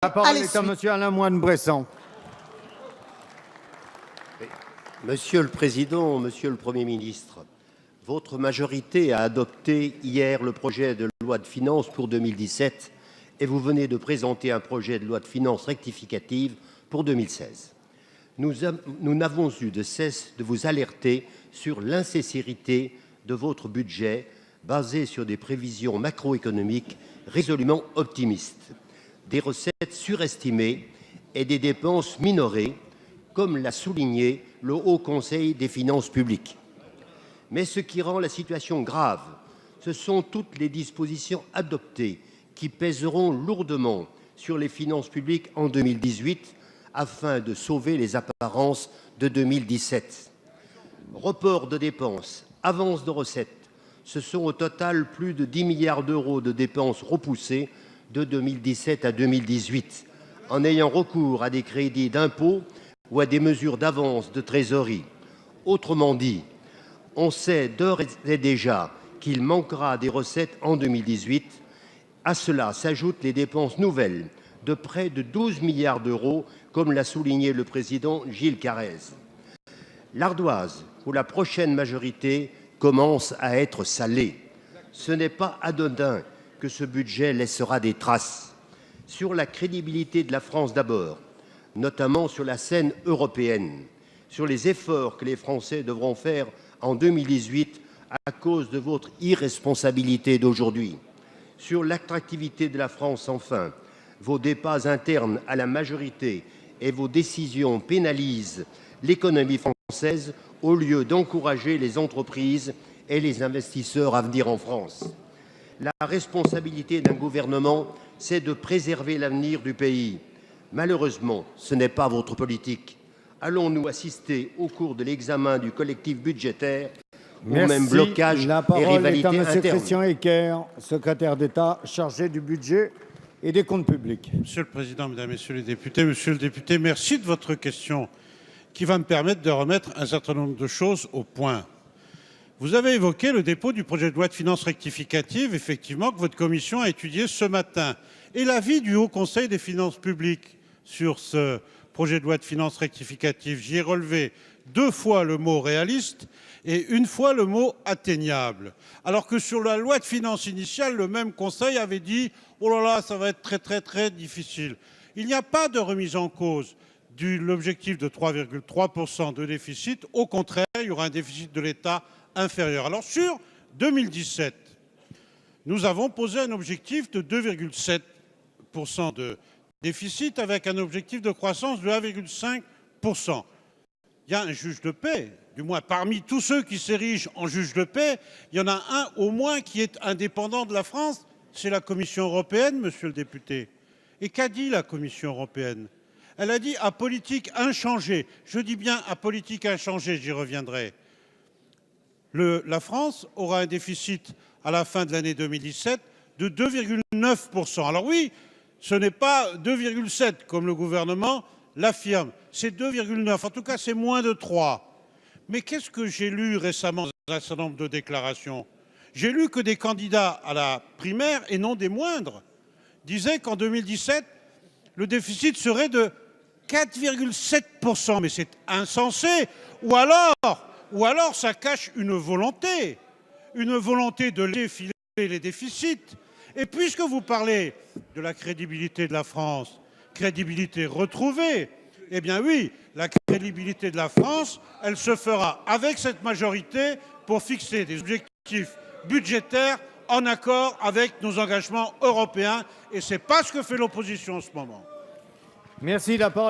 La parole est à Monsieur Alain Moine-Bresson. Monsieur le Président, Monsieur le Premier ministre, votre majorité a adopté hier le projet de loi de finances pour 2017 et vous venez de présenter un projet de loi de finances rectificative pour 2016. Nous n'avons eu de cesse de vous alerter sur l'insincérité de votre budget basé sur des prévisions macroéconomiques résolument optimistes, des recettes surestimées et des dépenses minorées, comme l'a souligné le Haut Conseil des finances publiques. Mais ce qui rend la situation grave, ce sont toutes les dispositions adoptées qui pèseront lourdement sur les finances publiques en 2018 afin de sauver les apparences de 2017. Report de dépenses, avance de recettes, ce sont au total plus de 10 milliards d'euros de dépenses repoussées de 2017 à 2018, en ayant recours à des crédits d'impôt ou à des mesures d'avance de trésorerie. Autrement dit, on sait d'ores et déjà qu'il manquera des recettes en 2018. À cela s'ajoutent les dépenses nouvelles de près de 12 milliards d'euros, comme l'a souligné le président Gilles Carrez. L'ardoise pour la prochaine majorité commence à être salée. Ce n'est pas anodin que ce budget laissera des traces sur la crédibilité de la France d'abord, notamment sur la scène européenne, sur les efforts que les Français devront faire en 2018 à cause de votre irresponsabilité d'aujourd'hui, sur l'attractivité de la France enfin. Vos débats internes à la majorité et vos décisions pénalisent l'économie française au lieu d'encourager les entreprises et les investisseurs à venir en France. La responsabilité d'un gouvernement, c'est de préserver l'avenir du pays. Malheureusement, ce n'est pas votre politique. Allons-nous assister au cours de l'examen du collectif budgétaire au même blocage et rivalité interne? La parole est à Monsieur Christian Eckert, secrétaire d'État chargé du budget et des comptes publics. Monsieur le Président, Mesdames, Messieurs les députés, Monsieur le député, merci de votre question qui va me permettre de remettre un certain nombre de choses au point. Vous avez évoqué le dépôt du projet de loi de finances rectificative, effectivement, que votre commission a étudié ce matin. Et l'avis du Haut Conseil des finances publiques sur ce projet de loi de finances rectificative, j'y ai relevé 2 fois le mot réaliste et 1 fois le mot atteignable. Alors que sur la loi de finances initiale, le même Conseil avait dit « Oh là là, ça va être très difficile ». Il n'y a pas de remise en cause de l'objectif de 3,3% de déficit. Au contraire, il y aura un déficit de l'État inférieur. Alors sur 2017, nous avons posé un objectif de 2,7% de déficit avec un objectif de croissance de 1,5%. Il y a un juge de paix, du moins parmi tous ceux qui s'érigent en juge de paix, il y en a un au moins qui est indépendant de la France, c'est la Commission européenne, monsieur le député. Et qu'a dit la Commission européenne? Elle a dit à politique inchangée. Je dis bien à politique inchangée, j'y reviendrai. La France aura un déficit à la fin de l'année 2017 de 2,9%. Alors oui, ce n'est pas 2,7 comme le gouvernement l'affirme, c'est 2,9. En tout cas, c'est moins de 3. Mais qu'est-ce que j'ai lu récemment dans un certain nombre de déclarations? J'ai lu que des candidats à la primaire, et non des moindres, disaient qu'en 2017, le déficit serait de 4,7%. Mais c'est insensé. Ou alors ça cache une volonté de laisser filer les déficits. Et puisque vous parlez de la crédibilité de la France, crédibilité retrouvée, eh bien oui, la crédibilité de la France, elle se fera avec cette majorité pour fixer des objectifs budgétaires en accord avec nos engagements européens. Et ce n'est pas ce que fait l'opposition en ce moment. Merci. La parole